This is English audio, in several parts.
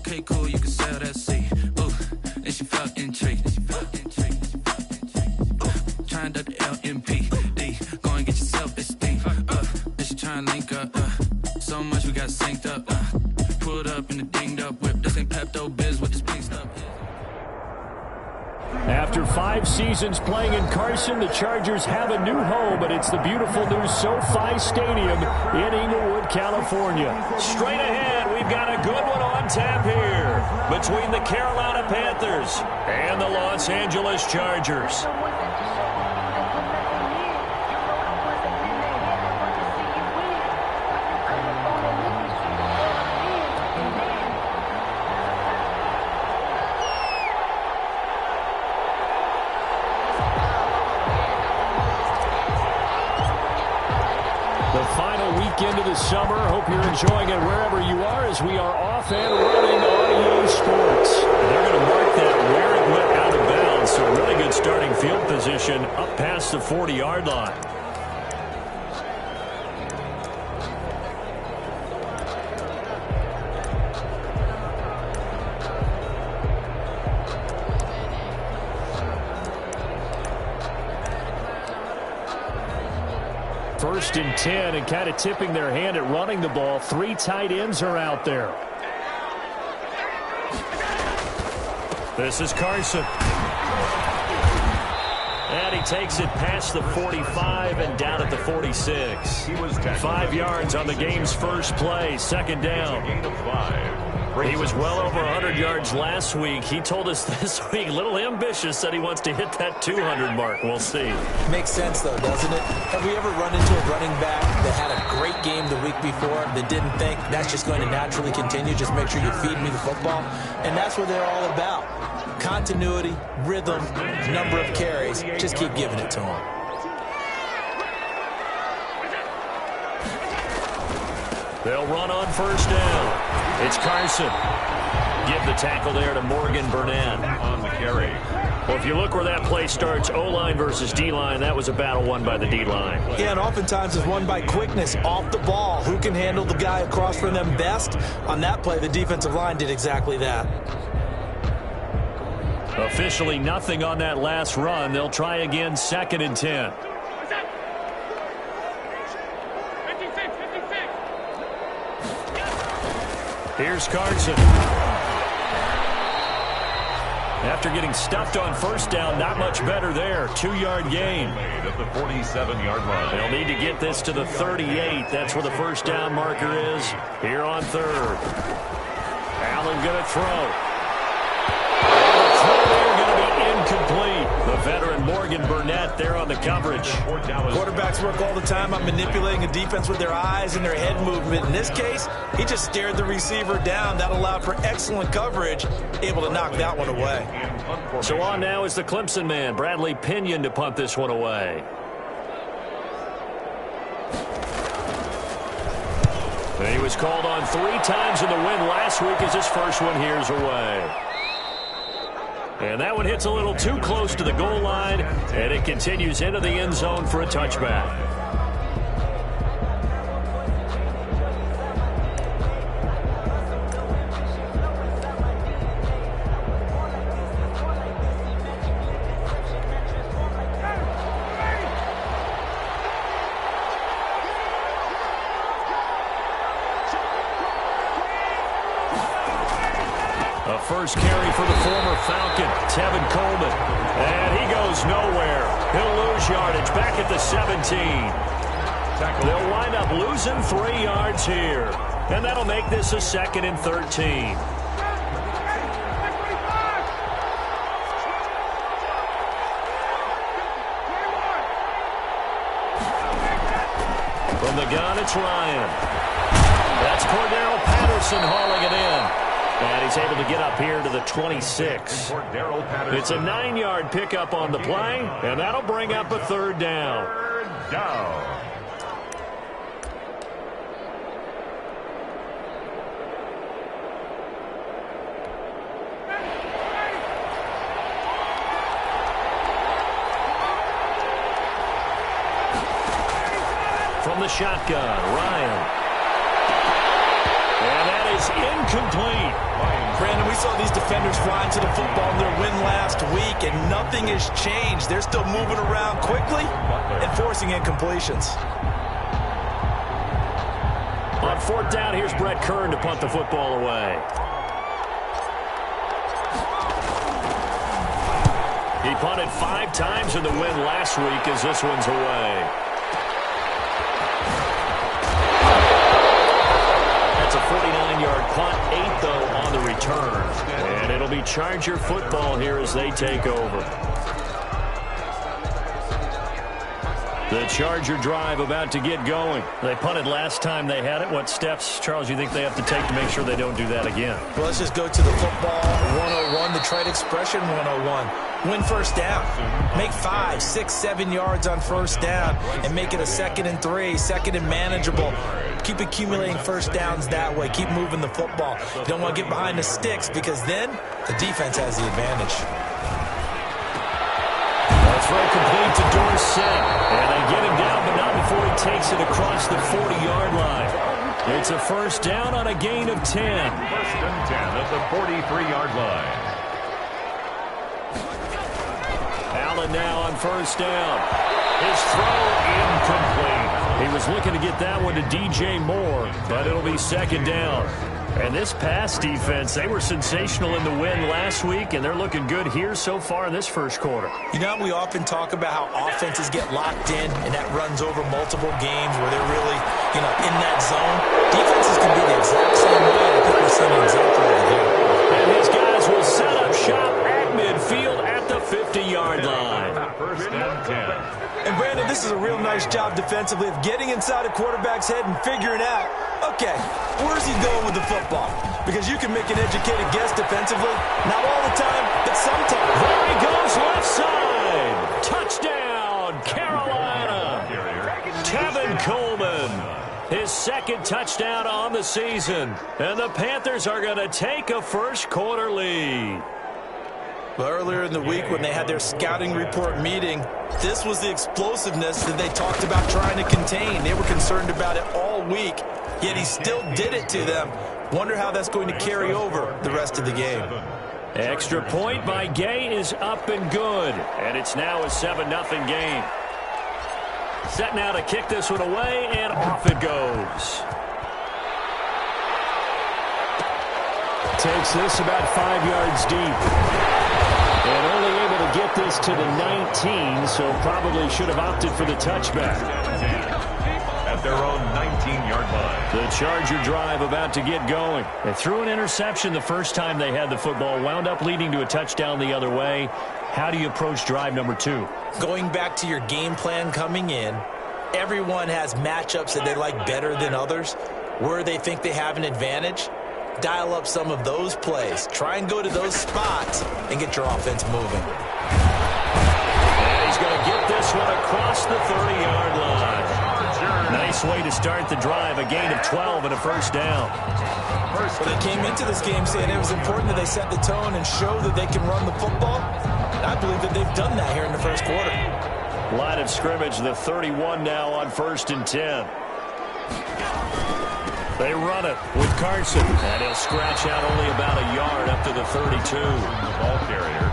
Okay, cool, you can sail that sea. Ooh, and she felt intrigued. Try and duck the LMPD. Go and get yourself esteem. And she try and link up. So much we got synced up. Pulled up in the dinged up whip. This ain't Pepto-Biz with this pink stuff. After 5 seasons playing in Carson, the Chargers have a new home, and it's the beautiful new SoFi Stadium in Inglewood, California. Straight ahead, we've got a good one on tap here between the Carolina Panthers and the Los Angeles Chargers. Into the summer. Hope you're enjoying it wherever you are as we are off and running on EA Sports. They're going to mark that where it went out of bounds, so really good starting field position up past the 40-yard line. First and 10, and kind of tipping their hand at running the ball. 3 tight ends are out there. This is Carson. And he takes it past the 45 and down at the 46. 5 yards on the game's first play, second down. He was well over 100 yards last week. He told us this week, a little ambitious, that he wants to hit that 200 mark. We'll see. Makes sense, though, doesn't it? Have we ever run into a running back that had a great game the week before that didn't think that's just going to naturally continue? Just make sure you feed me the football. And that's what they're all about. Continuity, rhythm, number of carries. Just keep giving it to them. They'll run on first down. It's Carson. Give the tackle there to Morgan Burnett. On the carry. Well, if you look where that play starts, O-line versus D-line, that was a battle won by the D-line. Yeah, and oftentimes it's won by quickness off the ball. Who can handle the guy across from them best? On that play, the defensive line did exactly that. Officially nothing on that last run. They'll try again, second and 10. Here's Carson. After getting stuffed on first down, not much better there. 2-yard gain. At the 47-yard line. They'll need to get this to the 38. That's where the first down marker is. Here on third. Allen going to throw. Incomplete. The veteran Morgan Burnett there on the coverage. Quarterbacks work all the time on manipulating a defense with their eyes and their head movement. In this case, he just stared the receiver down. That allowed for excellent coverage, able to knock that one away. So on now is the Clemson man, Bradley Pinion, to punt this one away. And he was called on 3 times in the win last week as his first one here's away. And that one hits a little too close to the goal line, and it continues into the end zone for a touchback. First carry for the former Falcon, Tevin Coleman. And he goes nowhere. He'll lose yardage back at the 17. They'll wind up losing 3 yards here. And that'll make this a 2nd and 13. From the gun, it's Ryan. That's Cordero Patterson hauling it in. And he's able to get up here to the 26. It's a 9-yard pickup on the play, and that'll bring up a 3rd down. From the shotgun, Ryan. And that is incomplete. Brandon, we saw these defenders flying to the football in their win last week, and nothing has changed. They're still moving around quickly and forcing incompletions. On fourth down, here's Brett Kern to punt the football away. He punted 5 times in the win last week as this one's away. That's a 49-yard punt, 8 though on the return. And it'll be Charger football here as they take over. The Charger drive about to get going. They punted last time they had it. What steps, Charles, you think they have to take to make sure they don't do that again? Well, let's just go to the football 101, the trade expression 101. Win first down. Make 5, 6, 7 yards on first down and make it a 2nd and 3, 2nd and manageable. Keep accumulating first downs that way. Keep moving the football. You don't want to get behind the sticks because then the defense has the advantage. Throw complete to Dorsett. And they get him down, but not before he takes it across the 40-yard line. It's a first down on a gain of 10. First and 10 at the 43-yard line. Allen now on first down. His throw incomplete. He was looking to get that one to DJ Moore, but it'll be 2nd down. And this pass defense, they were sensational in the win last week, and they're looking good here so far in this first quarter. You know, we often talk about how offenses get locked in, and that runs over multiple games where they're really, in that zone. Defenses can be the exact same way, and I think we're seeing an example over here. And his guys will set up shop at midfield at the 50-yard line. First and 10. And, Brandon, this is a real nice job defensively of getting inside a quarterback's head and figuring out, okay, where's he going with the football? Because you can make an educated guess defensively. Not all the time, but sometimes. There he goes left side. Touchdown, Carolina. Tevin Coleman. His 2nd touchdown on the season. And the Panthers are going to take a first quarter lead. Well, earlier in the week when they had their scouting report meeting, this was the explosiveness that they talked about trying to contain. They were concerned about it all week, yet he still did it to them. Wonder how that's going to carry over the rest of the game. Extra point by Gay is up and good. And it's now a 7-0 game. Set now to kick this one away, and off it goes. Takes this about 5 yards deep. And only able to get this to the 19, so probably should have opted for the touchback. At their own 19-yard line. The Charger drive about to get going. They threw an interception the first time they had the football, wound up leading to a touchdown the other way. How do you approach drive number 2? Going back to your game plan coming in, everyone has matchups that they like better than others. Where they think they have an advantage, dial up some of those plays. Try and go to those spots and get your offense moving. And he's going to get this one across the 30-yard line. Nice way to start the drive, a gain of 12 and a first down. Well, they came into this game saying it was important that they set the tone and show that they can run the football. And I believe that they've done that here in the first quarter. Line of scrimmage, the 31 now on 1st and 10. They run it with Carson, and he'll scratch out only about a yard up to the 32. The ball carrier.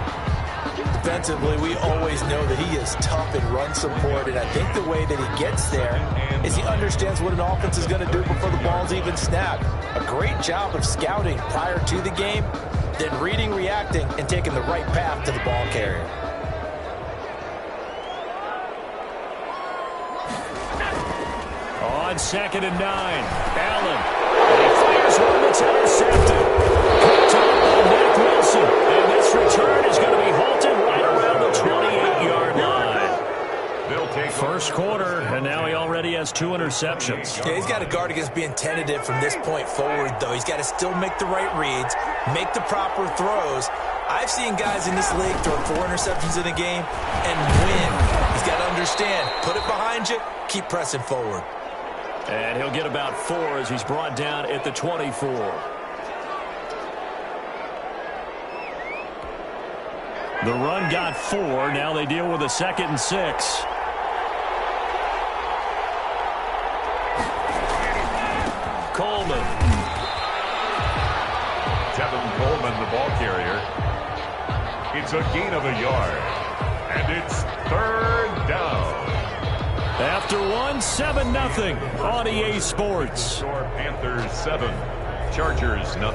Defensively, we always know that he is tough in run support, and I think the way that he gets there is he understands what an offense is going to do before the ball's even snapped. A great job of scouting prior to the game, then reading, reacting, and taking the right path to the ball carrier. On 2nd and 9, Allen. And he fires one that's intercepted. Picked up by Nick Wilson. And this return is going to be halted right around the 28-yard line. They'll take First quarter, and now he already has 2 interceptions. Yeah, he's got to guard against being tentative from this point forward, though. He's got to still make the right reads, make the proper throws. I've seen guys in this league throw 4 interceptions in a game and win. He's got to understand, put it behind you, keep pressing forward. And he'll get about 4 as he's brought down at the 24. The run got 4. Now they deal with a 2nd and 6. Coleman. Tevin Coleman, the ball carrier. It's a gain of a yard. And it's third down. After 7-0 on EA Sports. Panthers 7, Chargers 0.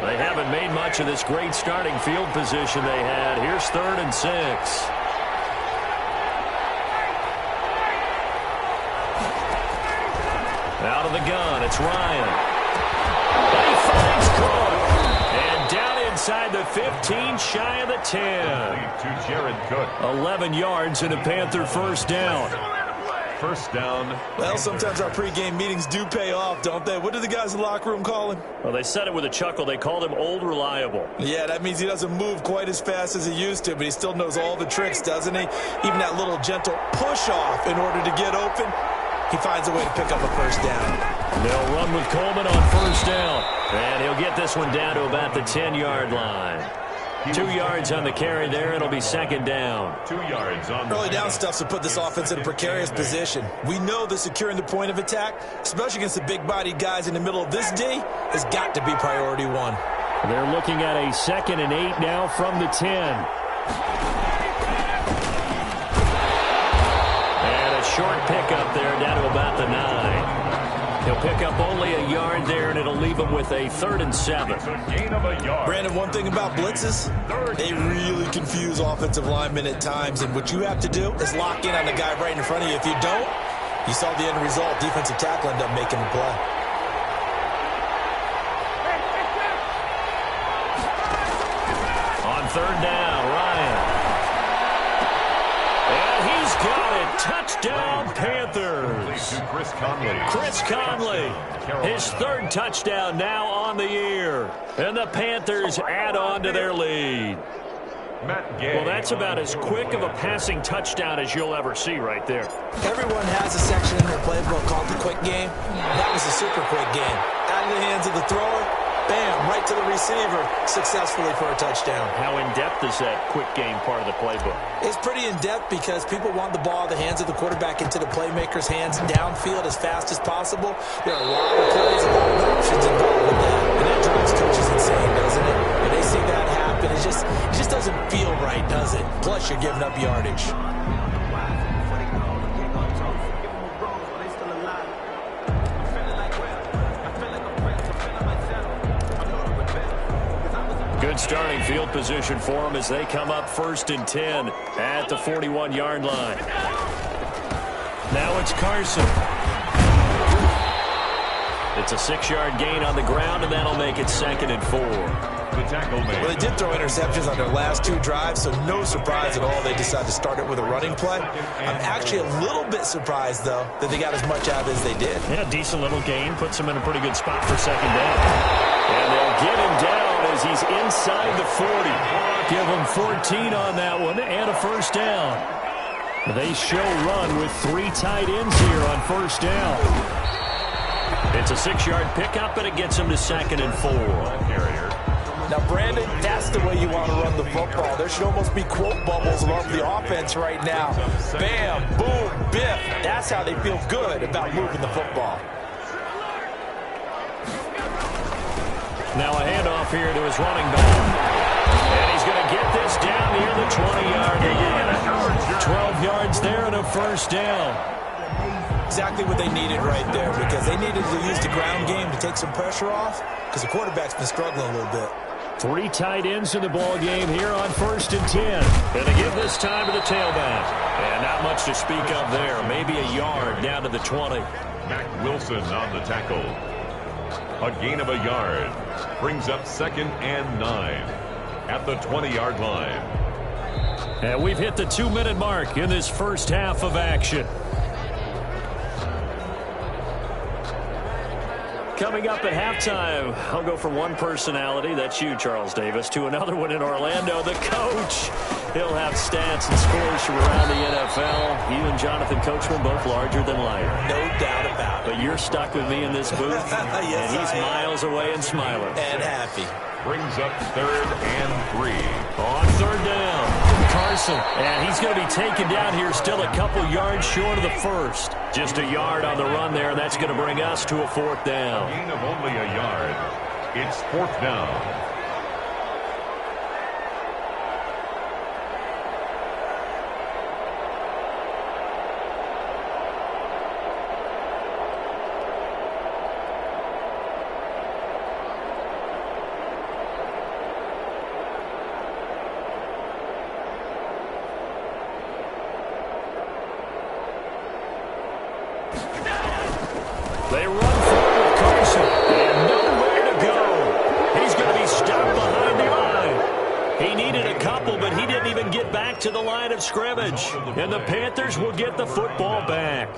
They haven't made much of this great starting field position they had. Here's 3rd and 6. Out of the gun, it's Ryan. And he finds Cook. And down inside the 15, shy of the 10. To Jared Cook. 11 yards and a Panther first down. First down. Well, sometimes our pregame meetings do pay off, don't they? What do the guys in the locker room call him? Well, they said it with a chuckle. They called him Old Reliable. Yeah, that means he doesn't move quite as fast as he used to, but he still knows all the tricks, doesn't he? Even that little gentle push-off in order to get open, he finds a way to pick up a first down. They'll run with Coleman on first down. And he'll get this one down to about the 10-yard line. 2 yards on the carry there. It'll be second down. 2 yards on the Early down stuff to put this offense in a precarious position. We know that securing the point of attack, especially against the big-bodied guys in the middle of this D, has got to be priority one. They're looking at a 2nd and 8 now from the 10. And a short pickup there down to about the 9. He'll pick up only a yard there, and it'll leave him with a 3rd and 7. It's a gain of a yard. Brandon, one thing about blitzes, they really confuse offensive linemen at times, and what you have to do is lock in on the guy right in front of you. If you don't, you saw the end result. Defensive tackle ended up making the play. On 3rd down, Ryan. And he's got it. Touchdown, Panthers. To Chris Conley. Chris Conley, his 3rd touchdown now on the year. And the Panthers add on to their lead. Matt Gay. Well, that's about as quick of a passing touchdown as you'll ever see right there. Everyone has a section in their playbook called the quick game. That was a super quick game. Out of the hands of the thrower, bam, right to the receiver, successfully for a touchdown. How in-depth is that quick game part of the playbook? It's pretty in-depth because people want the ball in the hands of the quarterback into the playmaker's hands downfield as fast as possible. There are a lot of plays, a lot of options involved with that. And that drives coaches insane, doesn't it? When they see that happen, it just doesn't feel right, does it? Plus, you're giving up yardage. Good starting field position for them as they come up 1st and 10 at the 41-yard line. Now it's Carson. It's a 6-yard gain on the ground, and that'll make it 2nd and 4. The tackle man. Well, they did throw interceptions on their last 2 drives, so no surprise at all they decided to start it with a running play. I'm actually a little bit surprised, though, that they got as much out as they did. Yeah, decent little gain. Puts them in a pretty good spot for 2nd down. And they'll get him down as he's inside the 40. Give him 14 on that one and a first down. They show run with 3 tight ends here on first down. It's a 6-yard pickup, and it gets him to 2nd and 4. Now, Brandon, that's the way you want to run the football. There should almost be quote bubbles above the offense right now. Bam, boom, biff. That's how they feel good about moving the football. Now a handoff here to his running back. And he's going to get this down near the 20-yard line. 12 yards there and a first down. Exactly what they needed right there, because they needed to use the ground game to take some pressure off, because the quarterback's been struggling a little bit. 3 tight ends in the ball game here on 1st and 10. And they give this time to the tailback. And not much to speak of there. Maybe a yard down to the 20. Mac Wilson on the tackle. A gain of a yard. Brings up 2nd and 9 at the 20-yard line. And we've hit the 2-minute mark in this first half of action. Coming up at halftime, I'll go from one personality, that's you, Charles Davis, to another one in Orlando, the coach. He'll have stats and scores from around the NFL. You and Jonathan Coachman, both larger than life. No doubt about it. But you're stuck with me in this booth, Yes, and he's miles away and smiling. And happy. Brings up 3rd and 3. On 3rd down, Carson. And he's going to be taken down here still a couple yards short of the first. Just a yard on the run there. That's going to bring us to a 4th down. Gain of only a yard. It's 4th down. They run forward with Carson, and nowhere to go. He's going to be stopped behind the line. He needed a couple, but he didn't even get back to the line of scrimmage. And the Panthers will get the football back.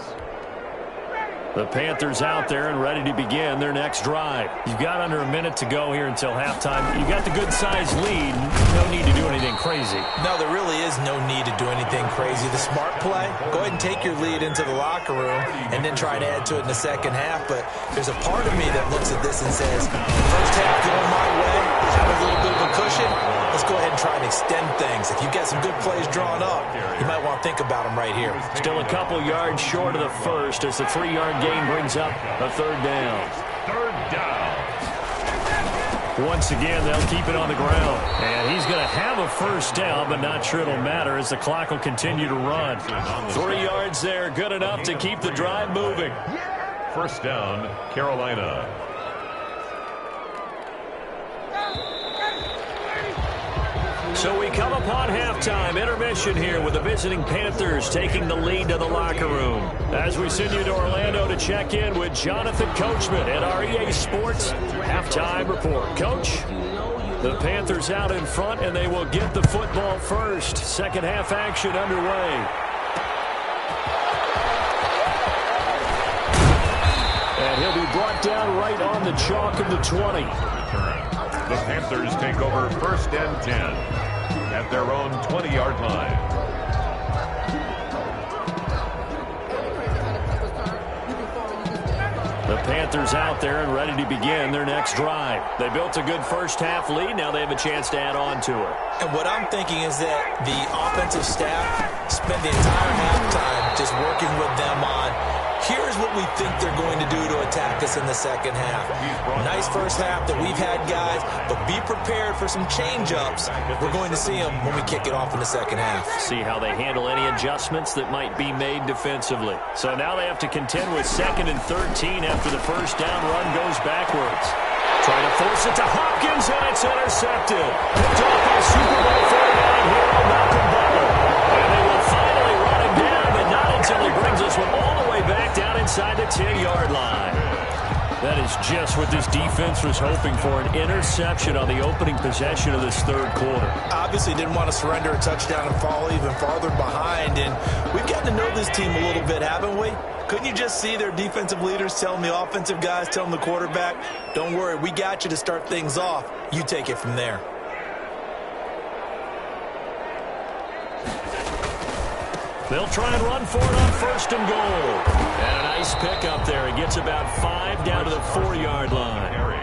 The Panthers out there and ready to begin their next drive. You've got under a minute to go here until halftime. You've got the good-sized lead. No need to do anything crazy. No, there really is no need to do anything crazy. The smart play, go ahead and take your lead into the locker room and then try to add to it in the second half. But there's a part of me that looks at this and says, first half going my way, have a little bit of a cushion. Let's go ahead and try and extend things. If you've got some good plays drawn up, you might want to think about them right here. Still a couple yards short of the first as the 3-yard gain brings up a 3rd down. 3rd down. Once again, they'll keep it on the ground. And he's going to have a first down, but not sure it'll matter as the clock will continue to run. 3 yards there, good enough to keep the drive moving. 1st down, Carolina. So we come upon halftime, intermission here with the visiting Panthers taking the lead to the locker room. As we send you to Orlando to check in with Jonathan Coachman at our EA Sports Halftime Report. Coach, the Panthers out in front, and they will get the football first. Second half action underway. And he'll be brought down right on the chalk of the 20. The Panthers take over 1st and 10 at their own 20-yard line. The Panthers out there and ready to begin their next drive. They built a good first half lead. Now they have a chance to add on to it. And what I'm thinking is that the offensive staff spent the entire halftime just working with them on, here's what we think they're going to do to attack us in the second half. Nice first half that we've had, guys, but be prepared for some change-ups. We're going to see them when we kick it off in the second half. See how they handle any adjustments that might be made defensively. So now they have to contend with 2nd and 13 after the first down run goes backwards. Trying to force it to Hopkins, and it's intercepted. Picked off by Super Bowl 49 hero Malcolm Butler. And they will finally run him down, but not until he brings us one all the way back down inside the 10-yard line. That is just what this defense was hoping for, an interception on the opening possession of this 3rd quarter. Obviously didn't want to surrender a touchdown and fall even farther behind, and we've gotten to know this team a little bit, haven't we? Couldn't you just see their defensive leaders telling the offensive guys, telling the quarterback, don't worry, we got you to start things off. You take it from there. They'll try and run for it on 1st and goal. And a nice pickup there. He gets about 5 down to the 4-yard line.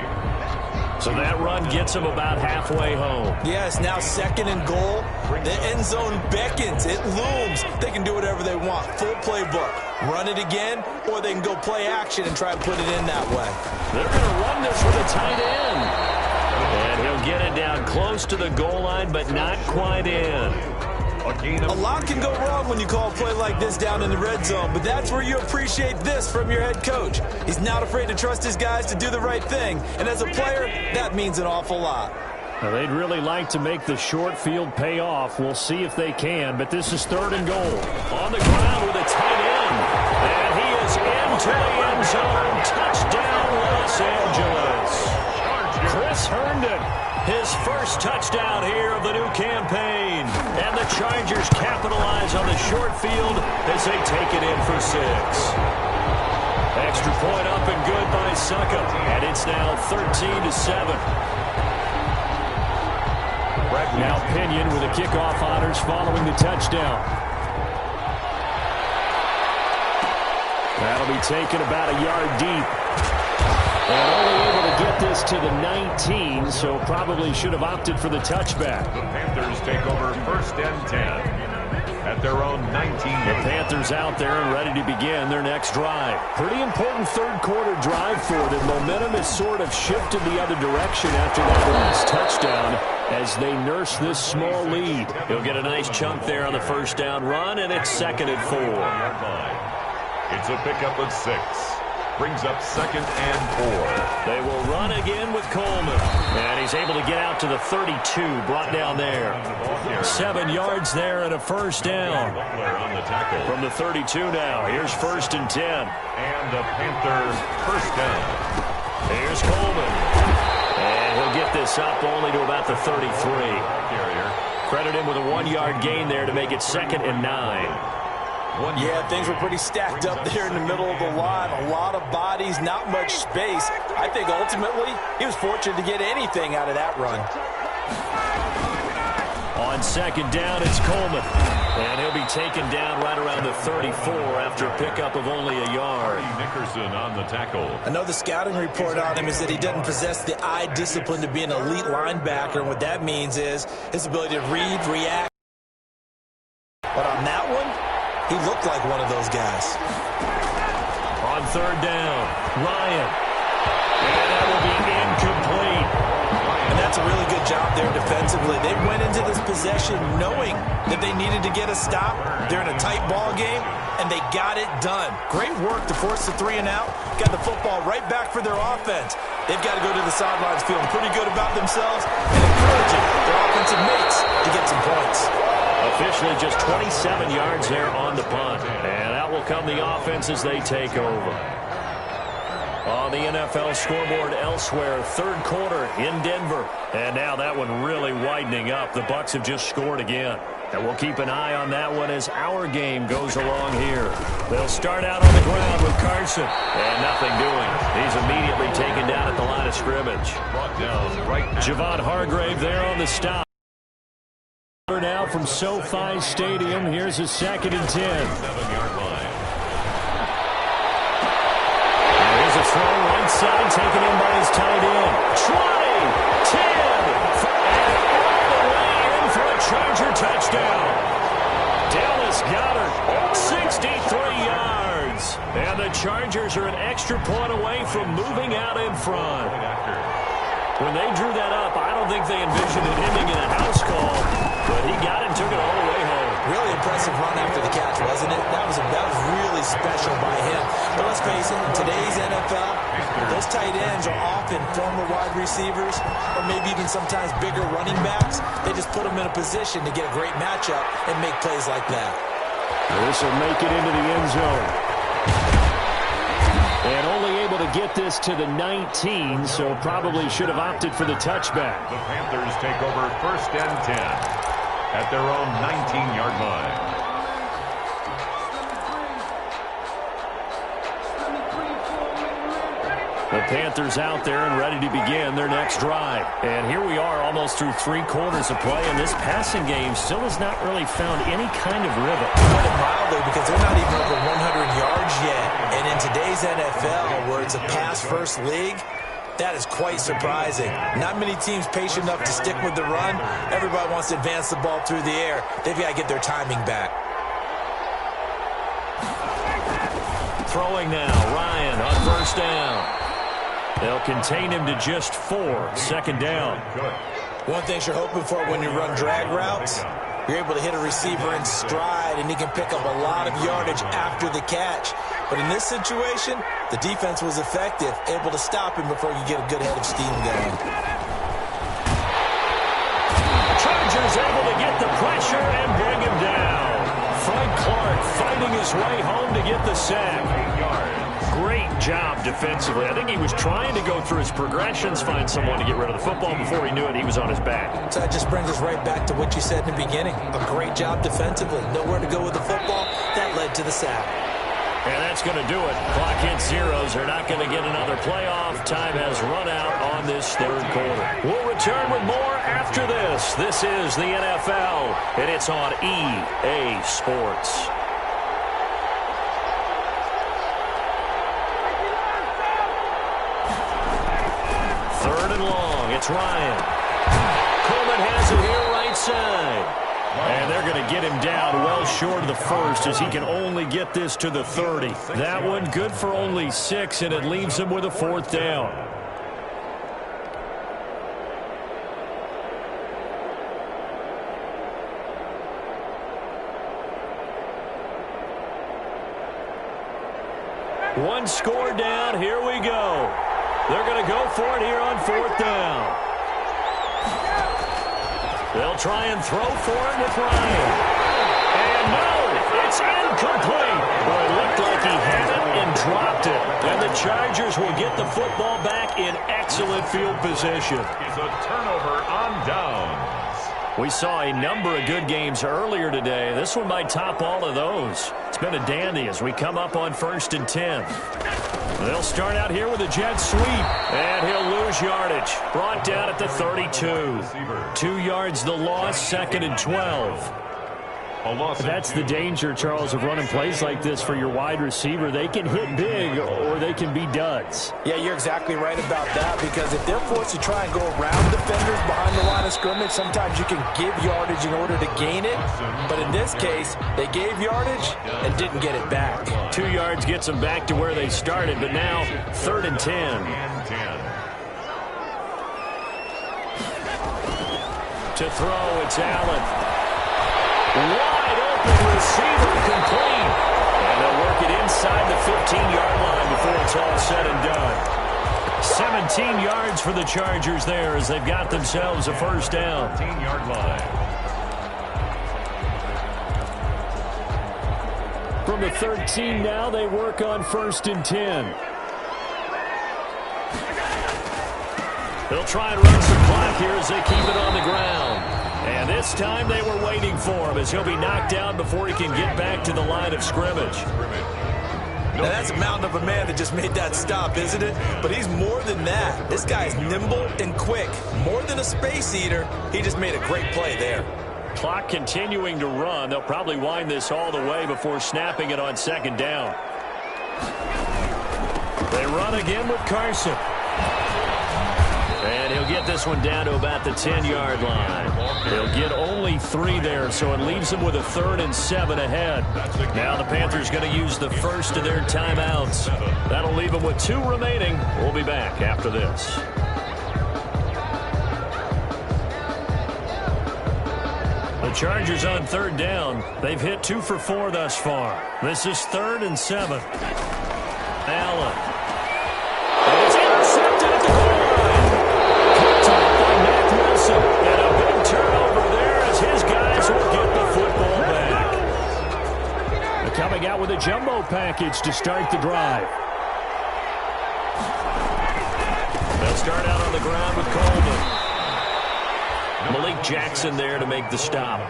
So that run gets him about halfway home. Yes, now 2nd and goal. The end zone beckons. It looms. They can do whatever they want. Full playbook. Run it again, or they can go play action and try and put it in that way. They're going to run this with a tight end. And he'll get it down close to the goal line, but not quite in. A lot can go wrong when you call a play like this down in the red zone, but that's where you appreciate this from your head coach. He's not afraid to trust his guys to do the right thing, and as a player, that means an awful lot. Now, they'd really like to make the short field pay off. We'll see if they can, but this is 3rd and goal. On the ground with a tight end, and he is into the end zone. Touchdown, Los Angeles. Chris Herndon, his first touchdown here of the new campaign. And the Chargers capitalize on the short field as they take it in for 6. Extra point up and good by Suckup. And it's now 13-7. Now Pinion with the kickoff honors following the touchdown. That'll be taken about a yard deep. And only able to get this to the 19, so probably should have opted for the touchback. The Panthers take over 1st and 10 at their own 19. The Panthers out there and ready to begin their next drive. Pretty important third-quarter drive for them. Momentum has sort of shifted the other direction after that last touchdown as they nurse this small lead. He'll get a nice chunk there on the first down run, and it's 2nd and 4. It's a pickup of 6. Brings up 2nd and 4. They will run again with Coleman. And he's able to get out to the 32, brought down there. 7 yards there and a first down. On the tackle. From the 32 now. Here's 1st and 10. And the Panthers first down. Here's Coleman. And he'll get this up only to about the 33. Credit him with a 1-yard gain there to make it 2nd and 9. Yeah, things were pretty stacked up there in the middle of the line. A lot of bodies, not much space. I think ultimately he was fortunate to get anything out of that run. On 2nd down, it's Coleman. And he'll be taken down right around the 34 after a pickup of only a yard. Nickerson on the tackle. I know the scouting report on him is that he doesn't possess the eye discipline to be an elite linebacker. And what that means is his ability to read, react. But on that one, he looked like one of those guys. On 3rd down, Ryan. And that will be incomplete. And that's a really good job there defensively. They went into this possession knowing that they needed to get a stop. They're in a tight ball game, and they got it done. Great work to force the 3 and out. Got the football right back for their offense. They've got to go to the sidelines feeling pretty good about themselves and encouraging their offensive mates to get some points. Officially just 27 yards there on the punt. And out will come the offense as they take over. On the NFL scoreboard elsewhere, 3rd quarter in Denver. And now that one really widening up. The Bucs have just scored again. And we'll keep an eye on that one as our game goes along here. They'll start out on the ground with Carson. And nothing doing. He's immediately taken down at the line of scrimmage. Brought down right now. Javon Hargrave there on the stop. Now from SoFi Stadium, here's a 2nd and 10. 7-yard line. There's a throw right side, taken in by his tight end. 20, 10, and all the way in for a Charger touchdown. Dallas Goedert, 63 yards. And the Chargers are an extra point away from moving out in front. When they drew that up, I don't think they envisioned it ending in a house call. But he got it and took it all the way home. Really impressive run after the catch, wasn't it? That was really special by him. But let's face it, in today's NFL, those tight ends are often former wide receivers or maybe even sometimes bigger running backs. They just put them in a position to get a great matchup and make plays like that. This will make it into the end zone. And only able to get this to the 19, so probably should have opted for the touchback. The Panthers take over 1st and 10 at their own 19-yard line. The Panthers out there and ready to begin their next drive. And here we are almost through 3 quarters of play, and this passing game still has not really found any kind of rhythm. Put it mildly, because they're not even over 100 yards yet. And in today's NFL, where it's a pass-first league, that is quite surprising. Not many teams patient enough to stick with the run. Everybody wants to advance the ball through the air. They've got to get their timing back. Throwing now, Ryan on 1st down. They'll contain him to just 4, 2nd down. One thing you're hoping for when you run drag routes, you're able to hit a receiver in stride, and he can pick up a lot of yardage after the catch. But in this situation, the defense was effective, able to stop him before you get a good head of steam going. Chargers able to get the pressure and bring him down. Frank Clark fighting his way home to get the sack. Great job defensively. I think he was trying to go through his progressions, find someone to get rid of the football. Before he knew it, he was on his back. So that just brings us right back to what you said in the beginning. A great job defensively. Nowhere to go with the football. That led to the sack. And that's going to do it. Clock hits zeros. They're not going to get another playoff. Time has run out on this 3rd quarter. We'll return with more after this. This is the NFL, and it's on EA Sports. and long. It's Ryan. Coleman has it here right side. And they're going to get him down well short of the first as he can only get this to the 30. That one good for only 6, and it leaves him with a 4th down. One score down. Here we go. They're going to go for it here on 4th down. They'll try and throw for it with Ryan. And no, it's incomplete. Well, it looked like he had it and dropped it. And the Chargers will get the football back in excellent field position. It's a turnover on downs. We saw a number of good games earlier today. This one might top all of those. It's been a dandy as we come up on 1st and 10. They'll start out here with a jet sweep, and he'll lose yardage. Brought down at the 32. 2 yards the loss, 2nd and 12. That's the danger, Charles, of running plays like this for your wide receiver. They can hit big or they can be duds. Yeah, you're exactly right about that, because if they're forced to try and go around defenders behind the line of scrimmage, sometimes you can give yardage in order to gain it. But in this case, they gave yardage and didn't get it back. 2 yards gets them back to where they started, but now 3rd and 10. To throw, it's Allen. Wide open receiver, complete. And they'll work it inside the 15-yard line before it's all said and done. 17 yards for the Chargers there as they've got themselves a 1st down. 15-yard line. From the 13 now, they work on 1st and 10. They'll try and run some clock here as they keep it on the ground. And this time they were waiting for him as he'll be knocked down before he can get back to the line of scrimmage. Now that's a mountain of a man that just made that stop, isn't it? But he's more than that. This guy's nimble and quick. More than a space eater, he just made a great play there. Clock continuing to run. They'll probably wind this all the way before snapping it on 2nd down. They run again with Carson. And he'll get this one down to about the 10-yard line. He'll get only 3 there, so it leaves him with a 3rd and 7 ahead. Now the Panthers going to use the first of their timeouts. That'll leave them with 2 remaining. We'll be back after this. The Chargers on 3rd down. They've hit 2 for 4 thus far. This is 3rd and 7. Allen. And it's intercepted at the goal line. Picked up by Matt Wilson. And a big turnover there as his guys will get the football back. They're coming out with a jumbo package to start the drive. They'll start out on the ground with Coleman. Malik Jackson there to make the stop.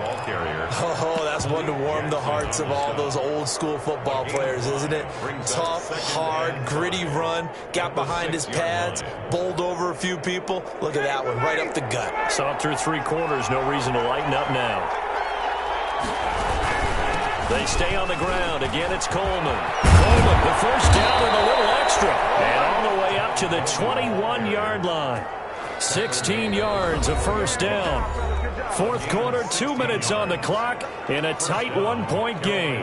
Oh, that's one to warm the hearts of all those old school football players, isn't it? Tough, hard, gritty run, got behind his pads, bowled over a few people. Look at that one, right up the gut. Saw through 3 quarters, no reason to lighten up now. They stay on the ground. Again, it's Coleman. Coleman, the first down and a little extra. And all the way up to the 21-yard line. 16 yards, a first down. 4th quarter, 2 minutes on the clock in a tight 1-point game.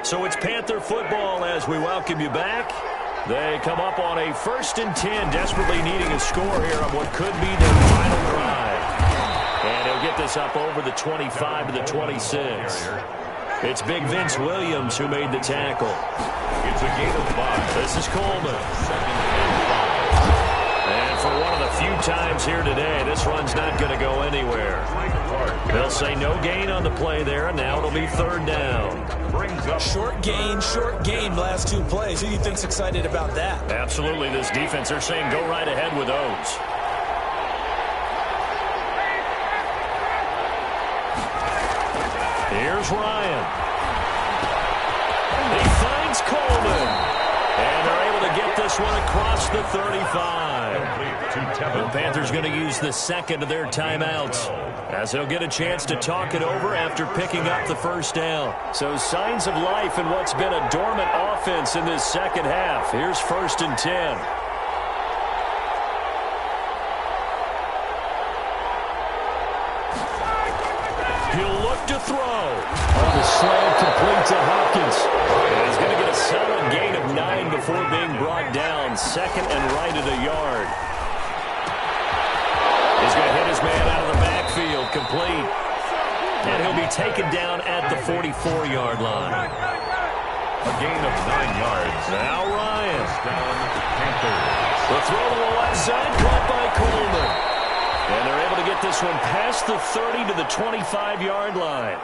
So it's Panther football as we welcome you back. They come up on a 1st and 10, desperately needing a score here on what could be their final drive. And he'll get this up over the 25 to the 26. It's Big Vince Williams who made the tackle. It's a gain of 5. This is Coleman. And for one of the few times here today, this run's not going to go anywhere. They'll say no gain on the play there, and now it'll be 3rd down. Short gain, last 2 plays. Who do you think's excited about that? Absolutely, this defense, they're saying go right ahead with those. Here's Ryan. He finds Coleman. And they're able to get this one across the 35. The Panthers going to use the second of their timeouts as they'll get a chance to talk it over after picking up the first down. So signs of life in what's been a dormant offense in this second half. Here's 1st and 10. to throw. Oh, the slam complete to Hopkins. And he's going to get a solid gain of 9 before being brought down. Second and right at a yard. He's going to hit his man out of the backfield, complete. And he'll be taken down at the 44-yard line. A gain of 9 yards. Now Ryan. Down, Panthers. The throw to the left side, caught by Coleman. And they're able to get this one past the 30 to the 25-yard line.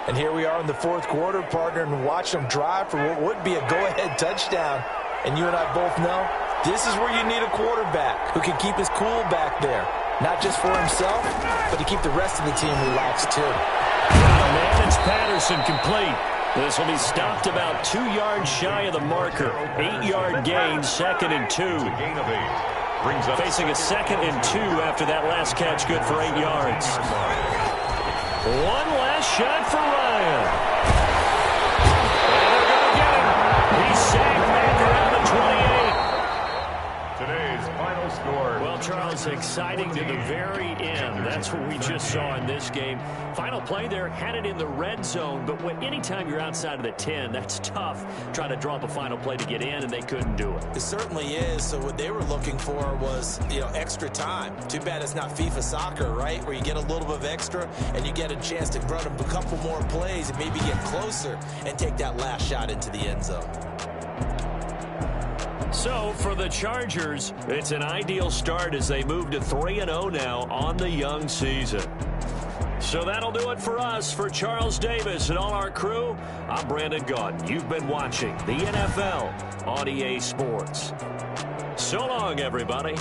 And here we are in the fourth quarter, partner, and watch them drive for what would be a go-ahead touchdown. And you and I both know this is where you need a quarterback who can keep his cool back there. Not just for himself, but to keep the rest of the team relaxed, too. Man, it's Patterson, complete. This will be stopped about 2 yards shy of the marker. 8-yard gain, 2nd and 2. A gain of 8. Brings up Facing a 2nd and 2 after that last catch, good for 8 yards. One last shot for Ryan. And they're going to get him. He's sacked back around the 28. today's final score. Well, Charles, exciting to the very end. That's what we just saw in this game. Final play there, had it in the red zone, but anytime you're outside of the 10, that's tough. Trying to draw up a final play to get in, and they couldn't do it. It certainly is. So what they were looking for was, extra time. Too bad it's not FIFA soccer, right? Where you get a little bit of extra, and you get a chance to run a couple more plays and maybe get closer and take that last shot into the end zone. So, for the Chargers, it's an ideal start as they move to 3-0 now on the young season. So that'll do it for us. For Charles Davis and all our crew, I'm Brandon Gaudin. You've been watching the NFL on EA Sports. So long, everybody.